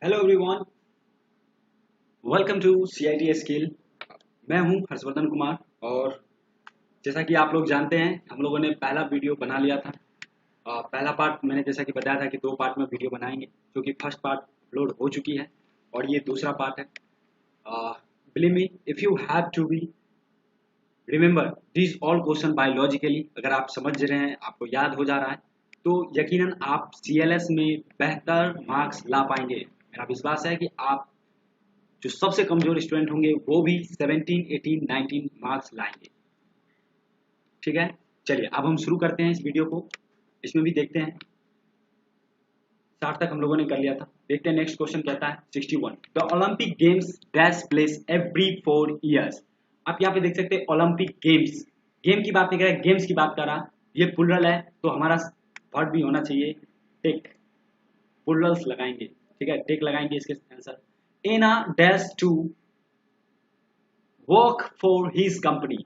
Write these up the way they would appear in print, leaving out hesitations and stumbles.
Hello everyone, welcome to CIT skill. मैं हूं हर्षवर्धन कुमार और जैसा कि आप लोग जानते हैं हम लोगों ने पहला वीडियो बना लिया था। पहला पार्ट मैंने जैसा कि बताया था कि 2 पार्ट में वीडियो बनाएंगे, क्योंकि फर्स्ट पार्ट अपलोड हो चुकी है और ये दूसरा पार्ट है। Believe me, if you have to be remember this all question biologically, अगर आप समझ रहे हैं, आपको याद हो जा रहा है, तो यकीनन आप CLS में बेहतर मार्क्स ला पाएंगे। मेरा विश्वास है कि आप जो सबसे कमजोर स्टूडेंट होंगे वो भी 17, 18, 19 मार्क्स लाएंगे। ठीक है, चलिए अब हम शुरू करते हैं इस वीडियो को। इसमें भी देखते हैं, 60 तक हम लोगों ने कर लिया था। देखते हैं नेक्स्ट क्वेश्चन कहता है 61, the Olympic games dash place every 4 years. आप यहाँ पे देख सकते हैं ओलंपिक गेम्स, गेम की बात नहीं कर रहा, गेम्स की बात कर रहा। ये प्लुरल है तो हमारा वर्ड भी होना चाहिए टेक, प्लुरल्स लगाएंगे। ठीक है, टेक लगाएंगे इसके answer. In a dash to work for his company.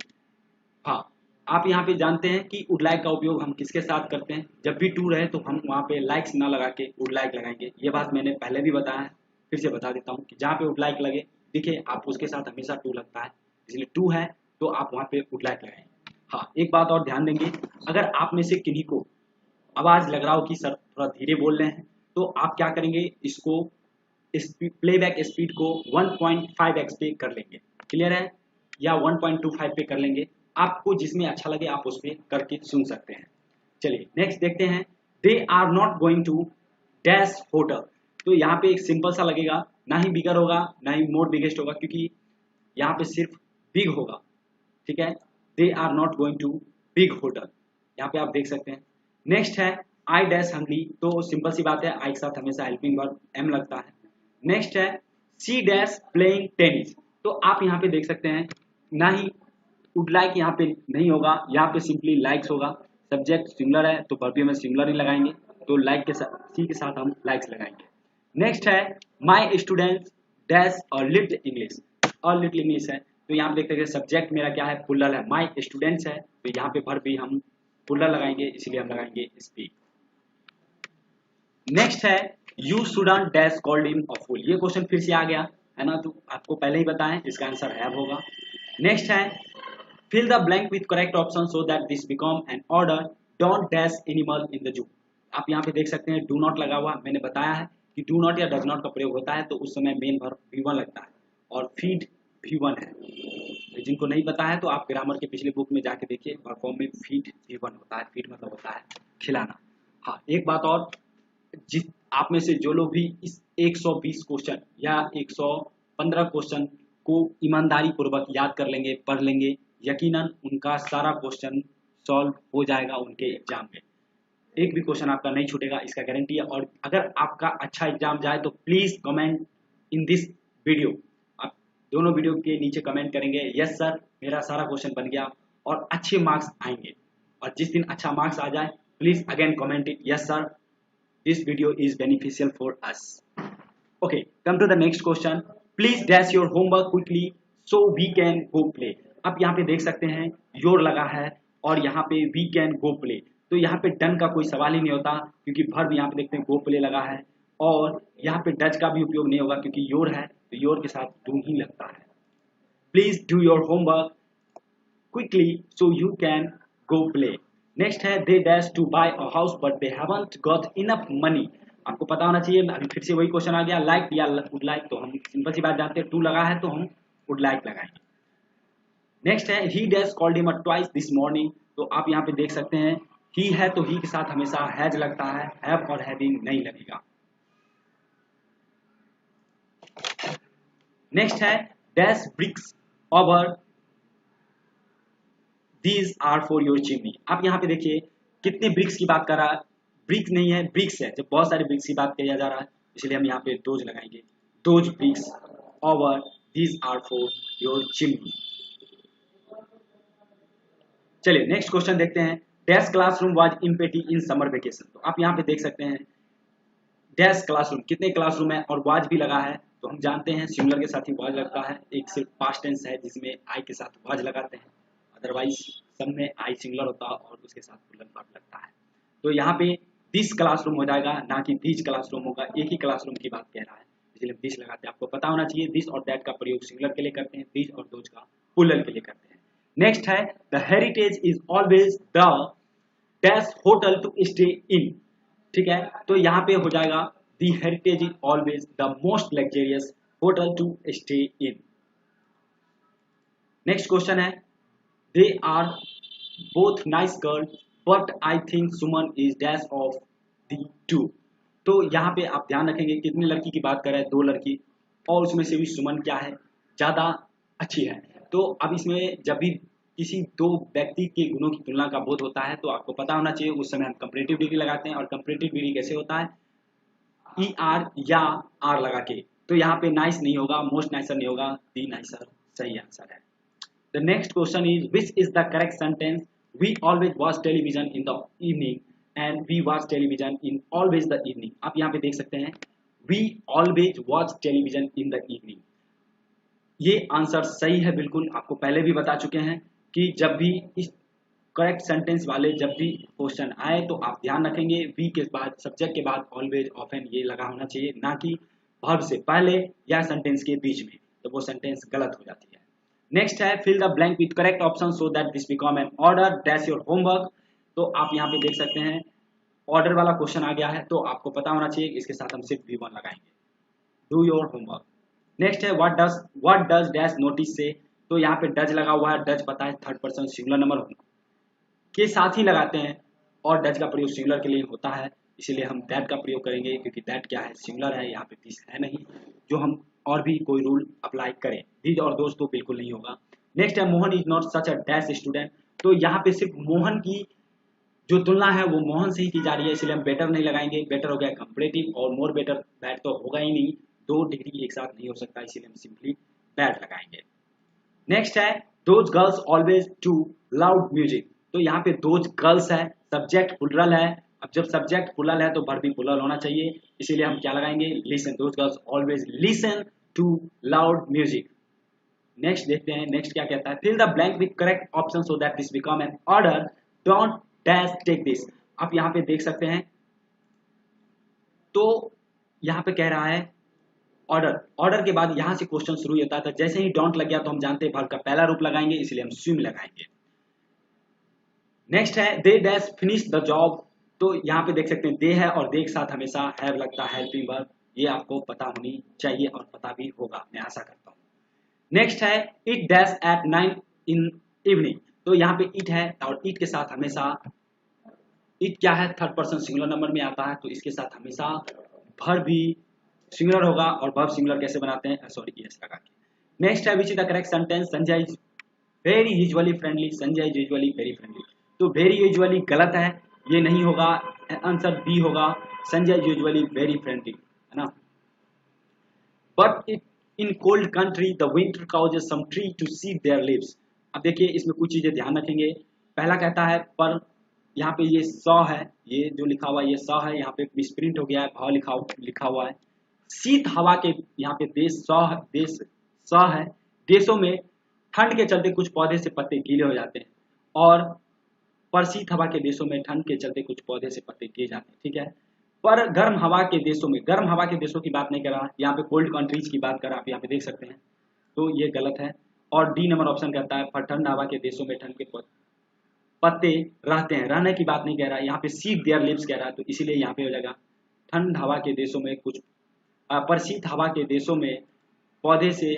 हाँ, आप यहाँ पे जानते हैं कि वुड लाइक का उपयोग हम किसके साथ करते हैं। जब भी टू रहे तो हम वहाँ पे लाइक्स ना लगा के वुड लाइक लगाएंगे। ये बात मैंने पहले भी बताया है, फिर से बता देता हूँ कि जहाँ पे वुड लाइक लगे दिखे आप उसके साथ हमेशा टू लगता है, इसलिए टू है तो आप वहाँ पे वुड लाइक लगाएंगे। हाँ, एक बात और ध्यान देंगे, अगर आप में से किन्हीं को आवाज़ लग रहा हो कि सर थोड़ा धीरे बोल रहे हैं, तो आप क्या करेंगे, इसको प्लेबैक स्पीड को 1.5x पे कर लेंगे। क्लियर है, या 1.25 पे कर लेंगे। आपको जिसमें अच्छा लगे आप उस पर करके सुन सकते हैं। चलिए नेक्स्ट देखते हैं, they are not going to dash hotel. तो यहाँ पे एक सिंपल सा लगेगा, ना ही बिगर होगा ना ही मोर बिगेस्ट होगा, क्योंकि यहाँ पे सिर्फ बिग होगा। ठीक है, they are not going to big hotel, यहाँ पे आप देख सकते हैं। नेक्स्ट है आई डैश हंग्री, तो सिंपल सी बात है, आई के साथ हमेशा हेल्पिंग वर्ब एम लगता है। नेक्स्ट है सी डैश प्लेइंग टेनिस, तो आप यहाँ पे देख सकते हैं ना ही वुड लाइक यहाँ पे नहीं होगा, यहाँ पे सिंपली लाइक्स होगा। सब्जेक्ट सिंगुलर है तो वर्ब में सिंगुलर ही लगाएंगे, तो लाइक के साथ सी के साथ हम लाइक्स लगाएंगे। नेक्स्ट है माई स्टूडेंट डैश और लिव्ड इंग्लिश, और लिटिल इंग्लिश है, तो यहाँ पे देखते हैं सब्जेक्ट मेरा क्या है, प्लुरल है, माई स्टूडेंट्स है, तो यहाँ पे वर्ब भी हम प्लुरल लगाएंगे, इसलिए हम लगाएंगे स्पीक। नेक्स्ट है you shouldn't dash called him a fool, ये क्वेश्चन फिर से आ गया है ना, तो आपको पहले ही बताएं इसका आंसर हैव होगा। नेक्स्ट है fill the blank with correct option so that this become an order, don't dash animal in the zoo. आप यहाँ पे देख सकते हैं डू नॉट लगा हुआ, मैंने बताया है कि डू नॉट या डज नॉट का प्रयोग होता है तो उस समय मेन वर्ब V1 लगता है और फीड V1 है। जिनको नहीं पता है तो आप ग्रामर के पिछले बुक में जाके देखिए, वर्ब फॉर्म में फीड V1 होता है, फीड मतलब होता है खिलाना। हाँ, एक बात और, जिस आप में से जो लोग भी इस 120 क्वेश्चन या 115 क्वेश्चन को ईमानदारी पूर्वक याद कर लेंगे, पढ़ लेंगे, यकीनन उनका सारा क्वेश्चन सॉल्व हो जाएगा उनके एग्जाम में। एक भी क्वेश्चन आपका नहीं छूटेगा, इसका गारंटी है। और अगर आपका अच्छा एग्जाम जाए तो please comment in this video, आप दोनों वीडियो के नीचे कमेंट करेंगे यस सर मेरा सारा क्वेश्चन बन गया, और अच्छे मार्क्स आएंगे। और जिस दिन अच्छा मार्क्स आ जाए please again comment it yes sir this video is beneficial for us. Okay, come to the next question. Please dash your homework quickly so we can go play. अब यहाँ पे देख सकते हैं your लगा है और यहाँ पे we can go play, तो यहाँ पे done का कोई सवाल ही नहीं होता, क्योंकि verb यहाँ पे देखते हैं go play लगा है, और यहाँ पे does का भी उपयोग नहीं होगा क्योंकि your है, तो your के साथ do ही लगता है। Please do your homework quickly so you can go play. Next है they dash to buy a house but they haven't got enough money. आपको पता होना चाहिए, अभी फिर से वही क्वेश्चन आ गया, लाइक या वुड लाइक, तो हम सिंपल सी बात जानते हैं टू लगा है तो हम वुड लाइक लगाएंगे। नेक्स्ट है ही dash called him twice this morning, तो आप यहाँ पे देख सकते हैं ही है तो ही के साथ हमेशा हैज लगता है, हैव और हैविंग नहीं लगेगा। नेक्स्ट है dash bricks over These are for your chimney। आप यहाँ पे देखिए कितने ब्रिक्स की बात कर रहा है, ब्रिक नहीं है ब्रिक्स है, जब बहुत सारे ब्रिक्स की बात किया जा रहा है इसलिए हम यहाँ पे दोज लगाएंगे, those bricks over these are for your chimney। चलिए नेक्स्ट क्वेश्चन देखते हैं, dash classroom was empty in summer vacation, तो आप यहाँ पे देख सकते हैं डैश क्लासरूम, कितने क्लासरूम है और वाज भी लगा है, तो हम जानते हैं सिंगुलर के साथ ही वाज लगता है, एक सिर्फ पास्ट टेंस है जिसमें आई के साथ वाज लगाते हैं, अदरवाइज सब में आई सिंगुलर होता है और उसके साथ प्लूरल वर्ब लगता है। तो यहाँ पे दिस क्लासरूम हो जाएगा, ना कि दीज क्लासरूम होगा, एक ही क्लासरूम की बात कह रहा है, इसलिए हम दिस लगाते हैं। आपको पता होना चाहिए दिस और दैट का प्रयोग सिंगुलर के लिए करते हैं, दिस और दोज का प्लूरल के लिए करते हैं। नेक्स्ट है the heritage is always the dash hotel to stay in. ठीक है, तो यहाँ पे हो जाएगा the heritage is always the most luxurious hotel to stay in. Next question है they are both nice girl but I think Suman is dash of the two. तो यहाँ पे आप ध्यान रखेंगे कितनी लड़की की बात कर रहे हैं, दो लड़की, और उसमें से भी सुमन क्या है, ज्यादा अच्छी है। तो अब इसमें जब भी किसी दो व्यक्ति के गुणों की तुलना का बोध होता है तो आपको पता होना चाहिए उस समय हम कंपैरेटिव डिग्री लगाते हैं। और कंपैरेटिव डिग्री कैसे होता है, ई आर या आर लगा के। तो यहाँ पे नाइस नहीं होगा, मोस्ट नाइसर नहीं होगा, दी नाइसर सही आंसर है। The next question is which is the correct sentence we always watch television in the evening and we watch television in always the evening. आप यहाँ पे देख सकते हैं we always watch television in the evening, ये answer सही है बिल्कुल। आपको पहले भी बता चुके हैं कि जब भी इस करेक्ट सेंटेंस वाले जब भी क्वेश्चन आए तो आप ध्यान रखेंगे वी के बाद सब्जेक्ट के बाद ऑलवेज ऑफन ये लगा होना चाहिए, ना कि वर्ब से पहले या सेंटेंस के बीच में, तो वो सेंटेंस गलत हो जाती है। नेक्स्ट है fill the blank with correct option so that this become an order dash your homework. तो आप यहाँ पे देख सकते हैं ऑर्डर वाला क्वेश्चन आ गया है, तो आपको पता होना चाहिए कि इसके साथ हम सिर्फ V1 लगाएंगे, डू योर होमवर्क। नेक्स्ट है व्हाट डज डैश नोटिस से। तो यहाँ पे डज लगा हुआ है, डज पता है थर्ड पर्सन सिंगुलर नंबर के साथ ही लगाते हैं और डज का प्रयोग सिंगुलर के लिए होता है, इसीलिए हम दैट का प्रयोग करेंगे क्योंकि दैट क्या है, सिंगुलर है, यहाँ पे दिस है नहीं, जो हम और भी कोई रूल अप्लाई करें। दीज और दोस्त तो बिल्कुल नहीं होगा। नेक्स्ट है Mohan is not such a dash student. तो यहाँ पे सिर्फ मोहन की जो तुलना है वो मोहन से ही की जा रही है, इसलिए हम बेटर नहीं लगाएंगे, बेटर हो गया कंपैरेटिव, और मोर बेटर बैड तो होगा ही नहीं, दो डिग्री एक साथ नहीं हो सकता, इसीलिए हम सिंपली बैड लगाएंगे। नेक्स्ट है those girls always to loud music. तो यहाँ पे दोज गर्ल्स है, सब्जेक्ट प्लुरल है, अब जब सब्जेक्ट प्लुरल है तो वर्ब भी प्लुरल होना चाहिए, इसीलिए हम क्या लगाएंगे, listen, those girls always listen to loud music. Next देखते हैं नेक्स्ट क्या कहता है, fill the blank with correct option so that this become an order, don't dash take this. आप यहाँ पे देख सकते हैं, तो यहाँ पे कह रहा है ऑर्डर, ऑर्डर के बाद यहाँ से क्वेश्चन शुरू होता था, जैसे ही डोंट लग गया तो हम जानते हैं वर्ब का पहला रूप लगाएंगे, इसलिए हम स्विम लगाएंगे। नेक्स्ट है they dash finish the job. तो यहाँ पे देख सकते हैं दे है और दे के साथ हमेशा हैव लगता है, हेल्पिंग वर्ब, ये आपको पता होनी चाहिए और पता भी होगा, मैं आशा करता हूँ। नेक्स्ट है it dash at 9 in evening. तो यहाँ पे इट है और इट के साथ हमेशा, इट क्या है, थर्ड पर्सन सिंगुलर नंबर में आता है, तो इसके साथ हमेशा वर्ब भी सिंगुलर होगा, और वर्ब सिंगुलर कैसे बनाते हैं, सॉरी यस लगा के। नेक्स्ट है विच is the correct sentence, Sanjay is very usually friendly, Sanjay is usually very friendly. तो वेरी यूजुअली गलत है, ये नहीं होगा, आंसर बी होगा, संजय यूजुअली वेरी फ्रेंडली, है ना। But in cold country the winter causes some tree to seed their leaves. अब देखिए इसमें कुछ चीजें ध्यान रखेंगे, पहला कहता है पर यहाँ पे ये स है, ये जो लिखा हुआ है ये स है, यहाँ पे मिसप्रिंट हो गया है, भाव लिखा हुआ है, शीत हवा के यहाँ पे देश स है, देशों में ठंड के चलते कुछ पौधे से पत्ते गीले हो जाते हैं, और पर शीत हवा के देशों में ठंड के चलते कुछ पौधे से पत्ते गिर जाते हैं, ठीक है। पर गर्म हवा के देशों में, गर्म हवा के देशों की बात नहीं कर रहा, यहाँ पे कोल्ड कंट्रीज की बात कर रहा, आप यहाँ पे देख सकते हैं, तो ये गलत है। और डी नंबर ऑप्शन कहता है पर ठंड हवा के देशों में ठंड के पत्ते रहते हैं, रहने की बात नहीं कह रहा, यहाँ पे सीड देयर लिव्स कह रहा है, तो इसीलिए यहाँ पे हो जाएगा ठंड हवा के देशों में कुछ, पर शीत हवा के देशों में पौधे से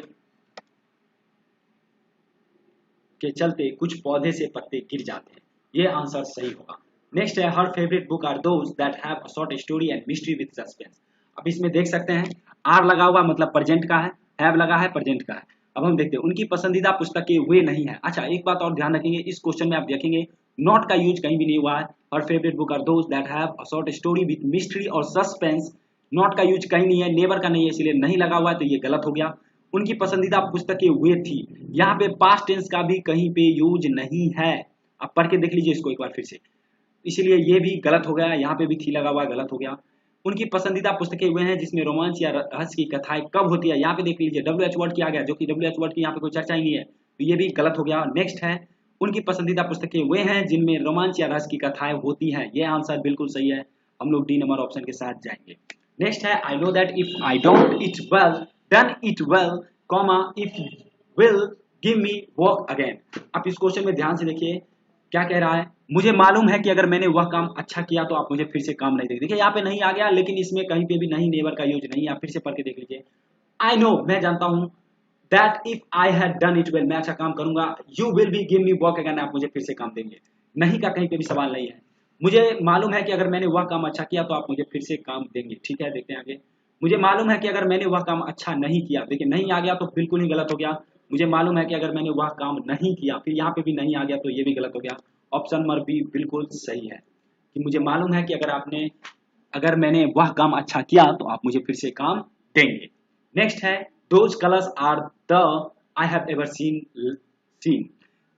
के चलते कुछ पौधे से पत्ते गिर जाते हैं, ये आंसर सही होगा। नेक्स्ट है her favourite book are those that have a short story and mystery with suspense. अब इसमें देख सकते हैं आर लगा हुआ मतलब प्रेजेंट का है, हैव लगा है प्रेजेंट का है। अब हम देखते हैं उनकी पसंदीदा पुस्तकें वे नहीं है। अच्छा एक बात और ध्यान रखेंगे, इस क्वेश्चन में आप देखेंगे नॉट का यूज कहीं भी नहीं हुआ है, her favourite book are those that have a short story with mystery और सस्पेंस, नॉट का यूज कहीं नहीं है, नेवर का नहीं है, इसलिए नहीं लगा हुआ है, तो ये गलत हो गया। उनकी पसंदीदा पुस्तकें वे थी, यहाँ पे पास्ट टेंस का भी कहीं पे यूज नहीं है, आप पढ़ के देख लीजिए इसको एक बार फिर से, इसलिए ये भी गलत हो गया, यहाँ पे भी थी लगा हुआ गलत हो गया। उनकी पसंदीदा पुस्तकें वे हैं जिसमें रोमांच या रहस्य की कथाएं कब होती है, यहाँ पे देख लीजिए WH वर्ड किया गया, जो कि WH वर्ड की यहाँ पे कोई चर्चा ही नहीं है, तो ये भी गलत हो गया। नेक्स्ट है उनकी पसंदीदा पुस्तकें वे हैं जिनमें रोमांच या रहस्य की कथाएं होती हैं, ये आंसर बिल्कुल सही है, हम लोग डी नंबर ऑप्शन के साथ जाएंगे। नेक्स्ट है I know that if I don't it well then it well comma if will give me work again. आप इस क्वेश्चन में ध्यान से देखिए क्या कह रहा है, मुझे मालूम है कि अगर मैंने वह काम अच्छा किया तो आप मुझे फिर से काम नहीं देंगे। देखिए यहाँ पे नहीं आ गया, लेकिन इसमें कहीं पे भी नहीं नेवर का यूज नहीं है। आप फिर से पढ़ के देख लीजिए। आई नो मैं जानता हूं, that if I had done it well मैं अच्छा काम करूंगा, you will be give me work again आप मुझे फिर से काम देंगे। नहीं का कहीं पे भी सवाल नहीं है। मुझे मालूम है कि अगर मैंने वह काम अच्छा किया तो आप मुझे फिर से काम देंगे। ठीक है, देखते हैं आगे। मुझे मालूम है कि अगर मैंने वह काम अच्छा नहीं किया, देखिए नहीं आ गया तो बिल्कुल ही गलत हो गया। मुझे मालूम है कि अगर मैंने वह काम नहीं किया, फिर यहाँ पे भी नहीं आ गया तो ये भी गलत हो गया। ऑप्शन नंबर बी बिल्कुल सही है कि मुझे मालूम है कि अगर मैंने वह काम अच्छा किया तो आप मुझे फिर से काम देंगे। नेक्स्ट है those colours are the I have ever seen.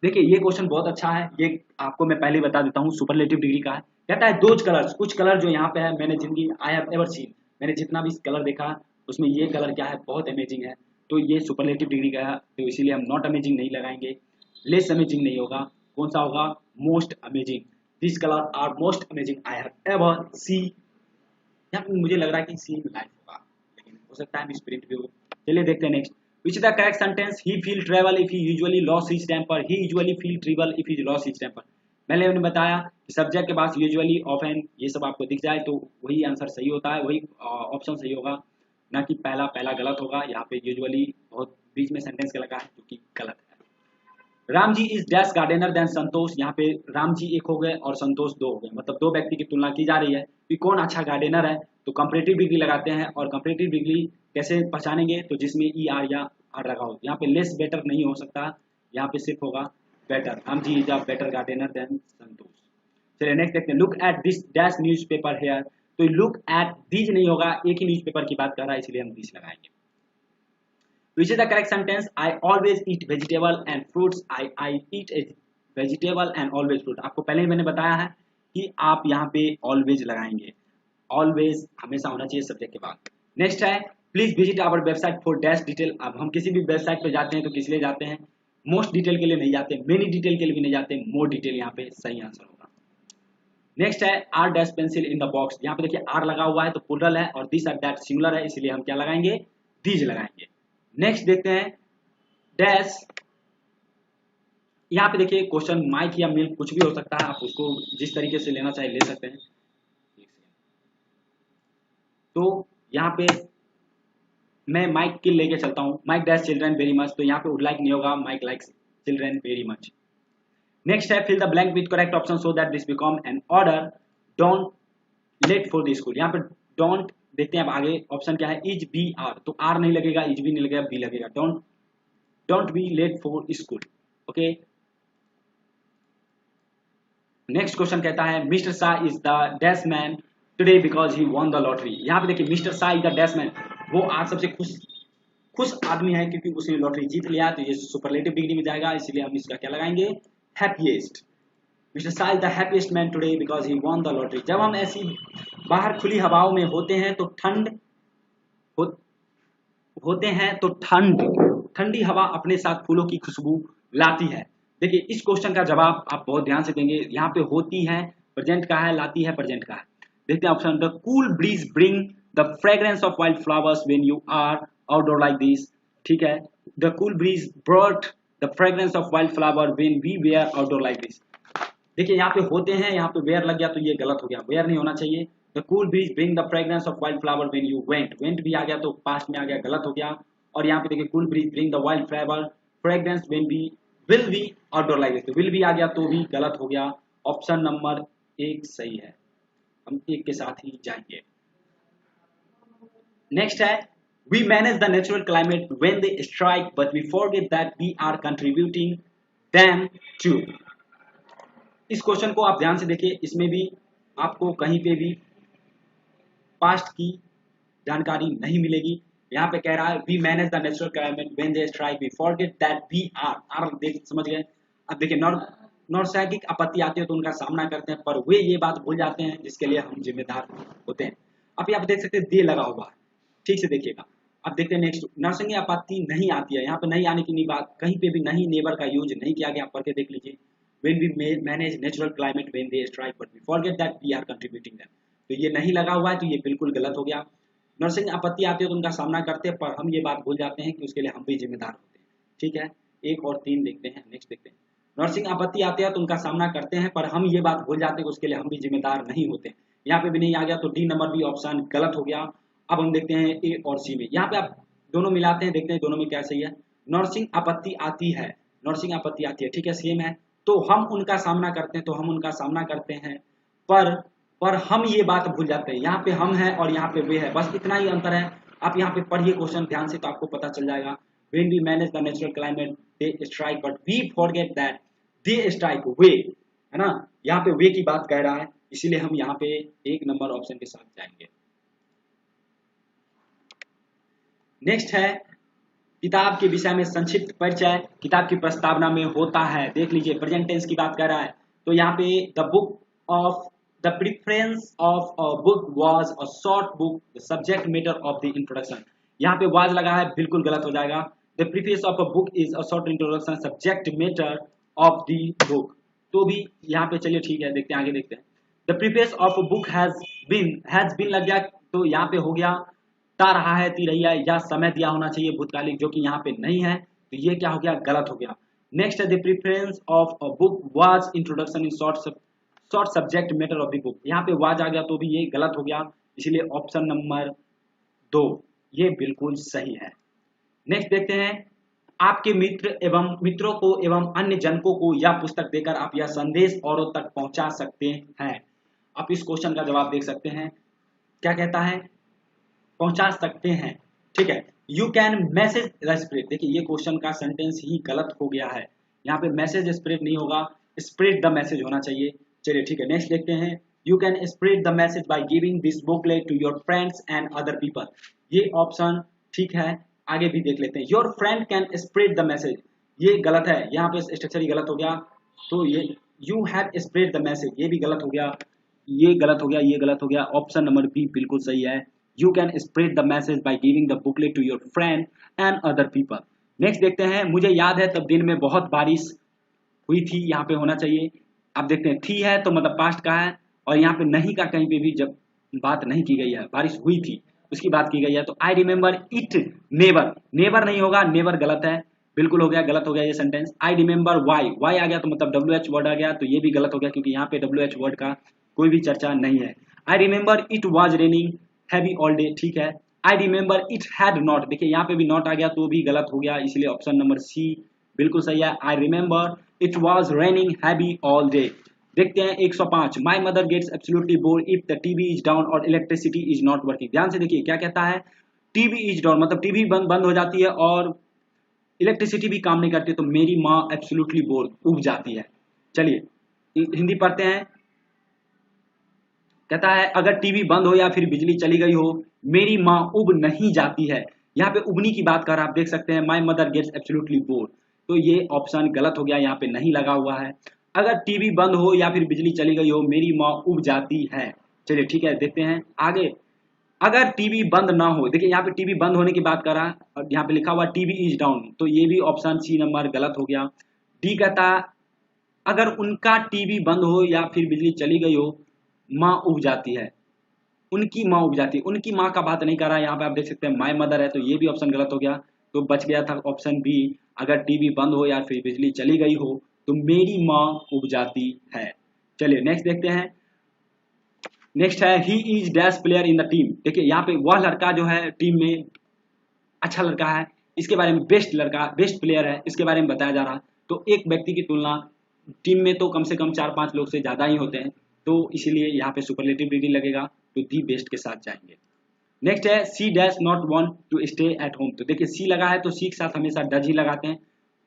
देखिए ये क्वेश्चन बहुत अच्छा है, ये आपको मैं पहले बता देता हूँ, सुपरलेटिव डिग्री का है। कहता है दोज कलर्स, कुछ कलर जो यहाँ पे है मैंने जिंदगी आई हैव एवर सीन, मैंने जितना भी कलर देखा उसमें ये कलर क्या है, बहुत अमेजिंग है। तो ये सुपरलेटिव डिग्री का है, तो इसीलिए हम नॉट अमेजिंग नहीं लगाएंगे, लेस अमेजिंग नहीं होगा। कौन सा होगा, most amazing. This colour are most amazing I have ever see. यहाँ पे मुझे लग रहा है कि सी लाइफ होगा, लेकिन हो सकता है स्प्रिंट भी हो। चलिए देखते हैं next. Which is the correct sentence? He feel trouble if he usually lost his temper. He usually feel trouble if he lost his temper. मैंने उन्हें बताया कि सब्जेक्ट के पास यूजुअली ऑफन ये सब आपको दिख जाए तो वही आंसर सही होता है, वही ऑप्शन सही होगा, ना कि पहला पहला गलत होगा। यहाँ पे यूजुअली बहुत बीच में सेंटेंस का लगा है जो कि गलत है। Ram ji is dash gardener than संतोष। यहाँ पे राम जी एक हो गए और संतोष दो हो गए, मतलब दो व्यक्ति की तुलना की जा रही है कि कौन अच्छा गार्डनर है। तो कंपैरेटिव डिग्री लगाते हैं, और कंपैरेटिव डिग्री कैसे पहचानेंगे, तो जिसमें ई आर या आर लगा हो। यहाँ पे लेस बेटर नहीं हो सकता, यहाँ पे सिर्फ होगा better. Ram ji is a better gardener than Santosh. चलिए नेक्स्ट देखते हैं। Look at this dash newspaper here. तो लुक एट दीज नहीं होगा, एक ही न्यूज पेपर की बात कर रहा है, इसलिए हम दिस लगाएंगे। Which is the correct sentence? I always eat vegetable and fruits. I eat a vegetable and always fruit. आपको पहले ही मैंने बताया है कि आप यहाँ पे always लगाएंगे। Always हमेशा होना चाहिए सब्जेक्ट के बाद। नेक्स्ट है please visit our website for dash detail. अब हम किसी भी वेबसाइट पे जाते हैं तो किस लिए जाते हैं, मोस्ट डिटेल के लिए नहीं जाते, मेनी डिटेल के लिए भी नहीं जाते, मोर डिटेल यहाँ पे सही आंसर होगा। नेक्स्ट है are dash pencil in the box. यहाँ पे देखिए आर लगा हुआ है तो प्लूरल है, और दिस आर दैट सिंगुलर है, इसलिए हम क्या लगाएंगे, दीज लगाएंगे। नेक्स्ट देखते हैं डैश। यहाँ पे देखिए क्वेश्चन माइक या मिल्क कुछ भी हो सकता है, आप उसको जिस तरीके से लेना चाहे ले सकते हैं। तो यहाँ पे मैं माइक के लेके चलता हूँ, Mike dash children very much, तो यहाँ पे वुड लाइक नहीं होगा, Mike likes children very much. Next है fill the blank with correct option so that this become an order, don't late for the school. यहाँ पे डोंट देखते हैं अब आगे ऑप्शन क्या है, इज बी आर, तो आर नहीं लगेगा, इज भी नहीं लगेगा, बी लगेगा। Don't be late for school. Okay, next question कहता है mister Shah is the dash man today because he won the lottery. यहाँ पे देखिए mister Shah is the dash man, वो आज सबसे खुश आदमी है क्योंकि उसने लॉटरी जीत लिया, तो ये सुपरलेटिव डिग्री में जाएगा, इसलिए हम इसका क्या लगाएंगे, happiest. Mister Shah is the happiest man today because he won the lottery. जब हम ऐसी बाहर खुली हवाओं में होते हैं तो ठंडी हवा अपने साथ फूलों की खुशबू लाती है। देखिए इस क्वेश्चन का जवाब आप बहुत ध्यान से देंगे, यहाँ पे होती है प्रेजेंट का है, लाती है प्रेजेंट का है। देखते हैं option, the cool breeze bring the fragrance of wild flowers when you are outdoor like this. ठीक है, the cool breeze brought the fragrance of wild flower when we were outdoor like this. देखिए यहाँ पे होते हैं, यहाँ पे where लग गया तो ये गलत हो गया, वेयर नहीं होना चाहिए। The cool breeze bring the fragrance of wild flower when you went भी आ गया तो पास्ट में आ गया, गलत हो गया। और यहाँ पे देखिए cool breeze bring the wild flower fragrance when we will be outdoor like this, तो विल भी आ गया तो भी गलत हो गया। ऑप्शन नंबर एक सही है, हम एक के साथ ही जाएंगे। नेक्स्ट है we manage the natural climate when they strike but we forget that we are contributing them to. इस क्वेश्चन को आप ध्यान से देखिए, इसमें भी आपको कहीं पे भी पास्ट की जानकारी नहीं मिलेगी। यहाँ पे कह रहा है we manage the natural climate when they strike we forget that we are देख समझ गए। अब देखिए नॉर्सैगिक आपत्ति आती है तो उनका सामना करते हैं, पर वे ये बात भूल जाते हैं जिसके लिए हम जिम्मेदार होते हैं। अब यहाँ पे देख सकते हैं दे लगा हुआ है, ठीक से देखिएगा। अब देखते हैं नेक्स्ट, नरसंगी आपत्ति नहीं आती है, यहाँ पे नहीं आने की बात कहीं पे भी नहीं, नेबर का यूज नहीं किया गया, पढ़ के देख लीजिए। When we manage natural climate when they strike but we forget that we are contributing them, तो ये नहीं लगा हुआ है तो ये बिल्कुल गलत हो गया। नर्सिंग आपत्ति आती है तो उनका सामना करते हैं, पर हम ये बात भूल जाते हैं कि उसके लिए हम भी जिम्मेदार होते हैं। ठीक है, 1 और 3 देखते हैं। नेक्स्ट देखते हैं, नर्सिंग आपत्ति आती है तो उनका सामना करते हैं, पर हम ये बात भूल जाते हैं कि उसके लिए हम भी जिम्मेदार नहीं होते। यहाँ पे भी नहीं आ गया तो डी नंबर भी ऑप्शन गलत हो गया। अब हम देखते हैं ए और सी में, यहाँ पे आप दोनों मिलाते हैं, देखते हैं दोनों में क्या सही है। नर्सिंग आपत्ति आती है, नर्सिंग आपत्ति आती है, ठीक है, सेम है। तो हम उनका सामना करते हैं, तो हम उनका सामना करते हैं, पर हम ये बात भूल जाते हैं। यहाँ पे हम है और यहाँ पे वे है, बस इतना ही अंतर है। आप यहाँ पे पढ़िए क्वेश्चन ध्यान से तो आपको पता चल जाएगा। When we manage the natural climate, they strike, but we forget that they strike way, है ना। यहाँ पे वे की बात कह रहा है, इसीलिए हम यहाँ पे 1 नंबर ऑप्शन के साथ जाएंगे। नेक्स्ट है किताब के विषय में संक्षिप्त परिचय, किताब की प्रस्तावना में होता है। देख लीजिए, प्रेजेंट टेंस की बात कर रहा है, तो यहाँ पे the book of the preference of a book was a short book, the subject matter of the introduction. यहाँ पे वाज लगा है, बिल्कुल गलत हो जाएगा। The preface of a book is a short introduction, subject matter of the book, तो भी यहाँ पे चलिए ठीक है, देखते हैं आगे देखते हैं। The preface of a book has been लग गया, तो यहाँ पे हो गया ता रहा है, ती रही है, या समय दिया होना चाहिए भूतकालिक, जो कि यहाँ पे नहीं है, तो ये क्या हो गया, गलत हो गया। नेक्स्ट है the preference of a book was introduction in short subject matter of the book, यहाँ पे वाज आ गया तो भी ये गलत हो गया, इसलिए ऑप्शन नंबर 2 ये बिल्कुल सही है। नेक्स्ट देखते हैं, आपके मित्रों को एवं अन्य जनकों को यह पुस्तक देकर आप यह संदेश औरों तक पहुंचा सकते हैं। आप इस क्वेश्चन का जवाब देख सकते हैं, क्या कहता है, पहुंचा सकते हैं, ठीक है। You can message the spread, देखिए ये क्वेश्चन का सेंटेंस ही गलत हो गया है, यहाँ पे मैसेज स्प्रेड नहीं होगा, स्प्रेड द मैसेज होना चाहिए। चलिए ठीक है, नेक्स्ट देखते हैं, you can spread the message by giving this booklet to your friends and other people, ये ऑप्शन ठीक है। आगे भी देख लेते हैं, your friend can spread the message, ये गलत है, यहाँ पे स्ट्रक्चर ही गलत हो गया, तो ये you have spread the message, ये भी गलत हो गया, ये गलत हो गया, ये गलत हो गया, ऑप्शन नंबर बी बिल्कुल सही है। You can spread the message by giving the booklet to your friend and other people. Next देखते हैं, मुझे याद है तब दिन में बहुत बारिश हुई थी, यहाँ पे होना चाहिए। अब देखते हैं, थी है तो मतलब पास्ट का है, और यहाँ पे नहीं का कहीं पे भी जब बात नहीं की गई है, बारिश हुई थी उसकी बात की गई है, तो आई रिमेम्बर इट नेवर, नेवर नहीं होगा, नेवर गलत है, बिल्कुल हो गया, गलत हो गया ये sentence. I remember why, why आ गया तो मतलब WH वर्ड आ गया, तो ये भी गलत हो गया, क्योंकि यहाँ पे WH वर्ड का कोई भी चर्चा नहीं है। I remember it was raining heavy all day, ठीक है। I remember it had not, देखिए यहाँ पे भी नॉट आ गया तो भी गलत हो गया, इसलिए ऑप्शन नंबर सी बिल्कुल सही है। I remember it was raining heavy all day. देखते हैं 105, my mother gets absolutely bored if the TV is down और इलेक्ट्रिसिटी इज नॉट वर्किंग। ध्यान से देखिए क्या कहता है, टीवी इज डाउन मतलब टीवी बंद हो जाती है और इलेक्ट्रिसिटी भी काम नहीं करती, तो मेरी माँ एब्सोल्युटली बोर्ड, उब जाती है। चलिए हिंदी पढ़ते हैं, कहता है अगर टीवी बंद हो या फिर बिजली चली गई हो, मेरी माँ उब नहीं जाती है। यहाँ पे उबनी की बात कर आप देख सकते हैं, my mother gets absolutely bored, तो ये ऑप्शन गलत हो गया, यहाँ पे नहीं लगा हुआ है। अगर टीवी बंद हो या फिर बिजली चली गई हो, मेरी माँ उब जाती है। चलिए ठीक है, देखते हैं आगे। अगर टीवी बंद ना हो, देखिए यहाँ पे टीवी बंद होने की बात कर रहा है, और यहाँ पे लिखा हुआ टीवी इज डाउन, तो ये भी ऑप्शन सी नंबर गलत हो गया। डी कहता अगर उनका टीवी बंद हो या फिर बिजली चली गई हो, माँ उब जाती है, उनकी माँ उब जाती है, उनकी माँ का बात नहीं कर रहा है। यहाँ पे आप देख सकते हैं माई मदर है, तो ये भी ऑप्शन गलत हो गया, तो बच गया था ऑप्शन बी, अगर टीवी बंद हो या फिर बिजली चली गई हो तो मेरी माँ उब जाती है। चलिए नेक्स्ट देखते हैं, नेक्स्ट है he is dash player in the team. देखिए यहाँ पे वह लड़का जो है टीम में अच्छा लड़का है, इसके बारे में बेस्ट लड़का, बेस्ट प्लेयर है, इसके बारे में बताया जा रहा है। तो एक व्यक्ति की तुलना टीम में तो कम से कम 4-5 लोग से ज्यादा ही होते हैं, तो इसीलिए यहाँ पे सुपरलेटिव डिग्री लगेगा, तो दी बेस्ट के साथ जाएंगे। नेक्स्ट है she dash not want to stay at home. तो देखिए सी लगा है तो सी के साथ हमेशा डज ही लगाते हैं,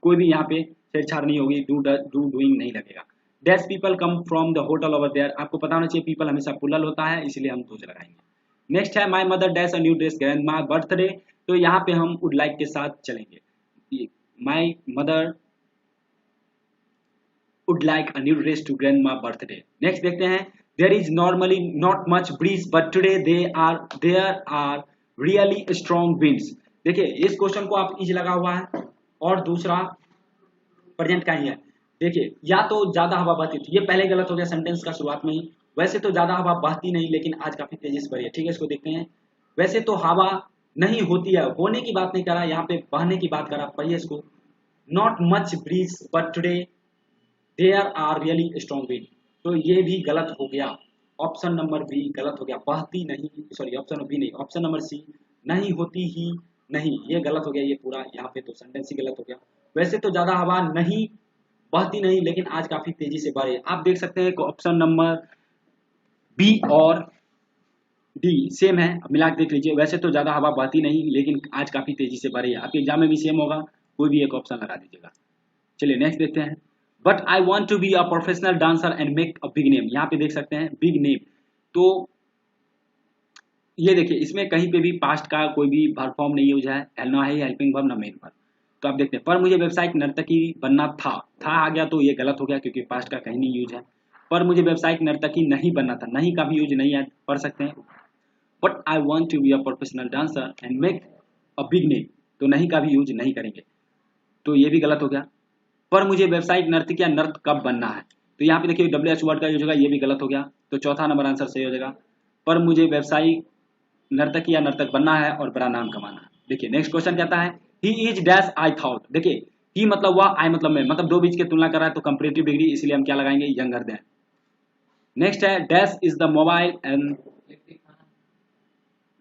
कोई भी यहाँ पे छेड़छाड़ नहीं होगी, डूइंग नहीं लगेगा। Dash people come from the hotel over there, आपको पता होना चाहिए पीपल हमेशा प्लूरल होता है, इसलिए हम डूज लगाएंगे। नेक्स्ट है my mother dash a new dress grandma birthday, तो यहाँ पे हम वुड लाइक के साथ चलेंगे। My mother would like a new dress to grandma birthday. Next देखते हैं, there is normally not much breeze but today there are really strong winds। देखिए इस क्वेश्चन को आप इज लगा हुआ है और दूसरा प्रेजेंट का ही है। देखिए या तो ज्यादा हवा बहती थी, ये पहले गलत हो गया सेंटेंस का शुरुआत में ही, वैसे तो ज्यादा हवा बहती नहीं लेकिन आज काफी तेजी से बढ़ी है, ठीक है। इसको देखते हैं, वैसे तो हवा नहीं होती है, होने की बात नहीं कर रहा, यहाँ पे बहने की बात कर रहा। पढ़िए इसको, not much breeze but today there are really strong wind. तो ये भी गलत हो गया, ऑप्शन नंबर बी गलत हो गया, बहती नहीं, सॉरी ऑप्शन बी नहीं, ऑप्शन नंबर सी नहीं होती ही नहीं, ये गलत हो गया, ये पूरा यहाँ पे तो सेंटेंस ही गलत हो गया। वैसे तो ज्यादा हवा नहीं बहती नहीं, लेकिन आज काफी तेजी से बढ़ रही है। आप देख सकते हैं ऑप्शन नंबर बी और डी सेम है, मिला के देख लीजिए। वैसे तो ज्यादा हवा बहती नहीं, लेकिन आज काफी तेजी से बढ़ रही है। आपके एग्जाम में भी सेम होगा, कोई भी एक ऑप्शन लगा दीजिएगा। चलिए नेक्स्ट देखते हैं। But I want to be a professional dancer and make a big name. यहाँ पे देख सकते हैं बिग नेम, तो ये देखिए इसमें कहीं पे भी पास्ट का कोई भी वर्ब फॉर्म नहीं यूज है, ना ही हेल्पिंग वर्ब ना मेन वर्ब। तो आप देखते हैं, पर मुझे व्यावसायिक नर्तकी बनना था आ गया तो ये गलत हो गया, क्योंकि पास्ट का कहीं नहीं यूज है। पर मुझे व्यावसायिक नर्तकी नहीं बनना था, नहीं का भी यूज नहीं है, पढ़ सकते हैं। But I want to be a professional dancer and make a big name, तो नहीं का भी यूज नहीं करेंगे, तो ये भी गलत हो गया। पर मुझे व्यावसायिक नर्तक या नर्त कब बनना है, तो यहाँ पे देखिए WH वर्ड का यूज होगा, ये भी गलत हो गया, तो चौथा नंबर आंसर सही हो जाएगा। पर मुझे व्यावसायिक नर्तक या नर्तक बनना है और बड़ा नाम कमाना है। देखिए नेक्स्ट क्वेश्चन कहता है he is dash I thought. देखिए ही मतलब वह, आई मतलब मैं, मतलब दो बीच के तुलना कर रहा है, तो कंपैरेटिव डिग्री, इसलिए हम क्या लगाएंगे, यंगर देन। नेक्स्ट है dash is the mobile and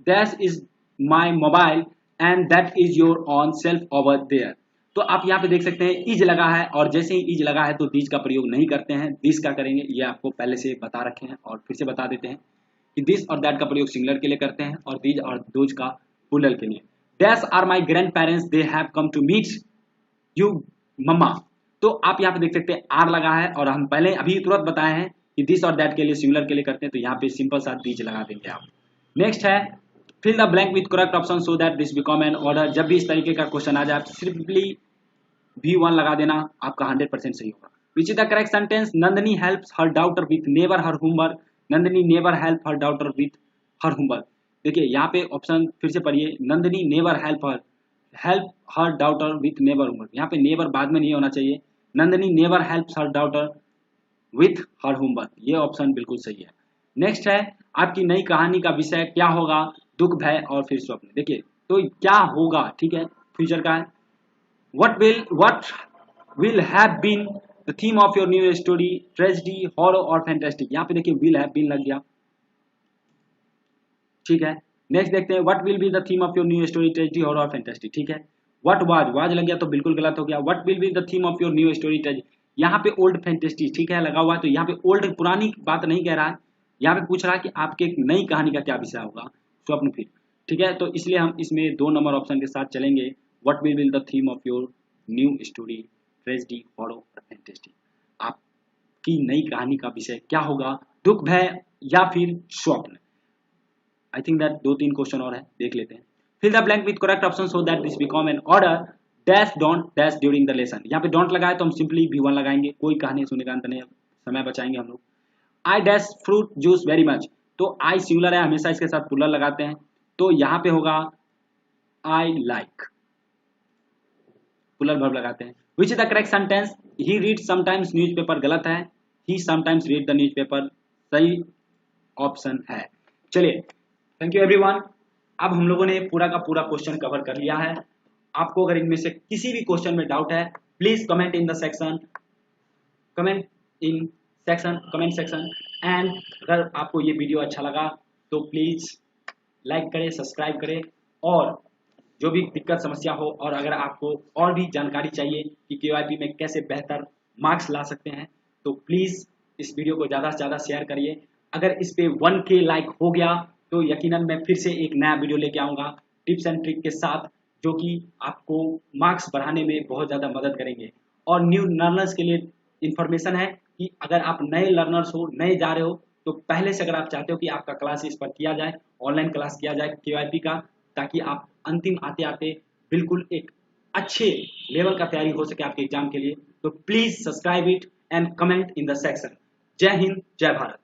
dash is my mobile and that is your own self over there. तो आप यहाँ पे देख सकते हैं इज लगा है, और जैसे ही इज लगा है तो दिस का प्रयोग नहीं करते हैं, दिस का करेंगे, ये आपको पहले से बता रखे हैं और फिर से बता देते हैं कि दिस और दैट का प्रयोग सिंगुलर के लिए करते हैं और दीज और दोज का प्लूरल के लिए। Dash are my grandparents they have come to meet you मम्मा। तो आप यहाँ पे देख सकते हैं आर लगा है, और हम पहले अभी तुरंत बताए हैं कि दिस और दैट के लिए सिंगुलर के लिए करते हैं, तो यहाँ पे सिंपल सा दीज लगा देंगे आप। नेक्स्ट है fill the blank with correct option so that this become an order. जब भी इस तरीके का क्वेश्चन आ जाए आप सिंपली V1 लगा देना, आपका 100% सही होगा। विच is the correct sentence, Nandini helps her daughter with never her homework. Nandini never help her daughter with her homework. देखिए यहाँ पे ऑप्शन फिर से पढ़िए, Nandini never help her daughter with never homework. यहाँ पे नेवर बाद में नहीं होना चाहिए, Nandini never helps her daughter with her homework, ये ऑप्शन बिल्कुल सही है। नेक्स्ट है आपकी नई कहानी का विषय क्या होगा, दुख भय और फिर स्वप्न। देखिए तो क्या होगा, ठीक है, फ्यूचर का है। What will have been the theme of your new story, tragedy, horror और fantastic। यहाँ पे देखिए will have been लग गया, ठीक है। नेक्स्ट देखते हैं what will be the theme of your new story, tragedy, horror और fantastic, ठीक है। what was लग गया तो बिल्कुल गलत हो गया। what will be the theme of your new story, tragedy, यहाँ पे old fantasy, ठीक है, लगा हुआ है, तो यहाँ पे old पुरानी बात नहीं कह रहा है, यहाँ पे पूछ रहा है कि आपके एक नई कहानी का क्या विषय होगा, स्वप्न फिर, ठीक है। तो इसलिए हम इसमें 2 नंबर ऑप्शन के साथ चलेंगे, what will be the theme of your new story, tragedy, horror और फैंटेस्टिक। आपकी नई कहानी का विषय क्या होगा, दुख भय या फिर स्वप्न। आई थिंक दैट 2-3 क्वेश्चन और है, देख लेते हैं। Fill the blank with correct option so that this become an order dash don't dash during the lesson. यहाँ पे डोंट लगाए तो हम सिंपली V1 लगाएंगे, कोई कहानी सुनने का अंत नहीं, समय बचाएंगे हम लोग। I dash fruit juice very much, तो आई सिंगुलर है, हमेशा इसके साथ प्लूरल लगाते हैं, तो यहाँ पे होगा आई लाइक, प्लूरल वर्ब लगाते हैं। विच is the correct sentence, he read sometimes newspaper, गलत है, he sometimes read the newspaper सही ऑप्शन है। चलिए थैंक यू एवरीवन। अब हम लोगों ने पूरा का पूरा क्वेश्चन कवर कर लिया है। आपको अगर इनमें से किसी भी क्वेश्चन में डाउट है, please comment in the section, comment section. And अगर आपको ये वीडियो अच्छा लगा तो प्लीज लाइक करें, सब्सक्राइब करें, और जो भी दिक्कत समस्या हो, और अगर आपको और भी जानकारी चाहिए कि KYP में कैसे बेहतर मार्क्स ला सकते हैं, तो प्लीज़ इस वीडियो को ज़्यादा से ज़्यादा शेयर करिए। अगर इस पे 1K लाइक हो गया तो यकीनन मैं फिर से एक नया वीडियो लेके आऊँगा टिप्स एंड ट्रिक के साथ, जो कि आपको मार्क्स बढ़ाने में बहुत ज़्यादा मदद करेंगे। और न्यू लर्नर्स के लिए इन्फॉर्मेशन है कि अगर आप नए लर्नर्स हो, नए जा रहे हो, तो पहले से अगर आप चाहते हो कि आपका क्लास इस पर किया जाए, ऑनलाइन क्लास किया जाए KYP का, ताकि आप अंतिम आते आते बिल्कुल एक अच्छे लेवल का तैयारी हो सके आपके एग्जाम के लिए, तो please subscribe it and comment in the section. जय हिंद, जय भारत।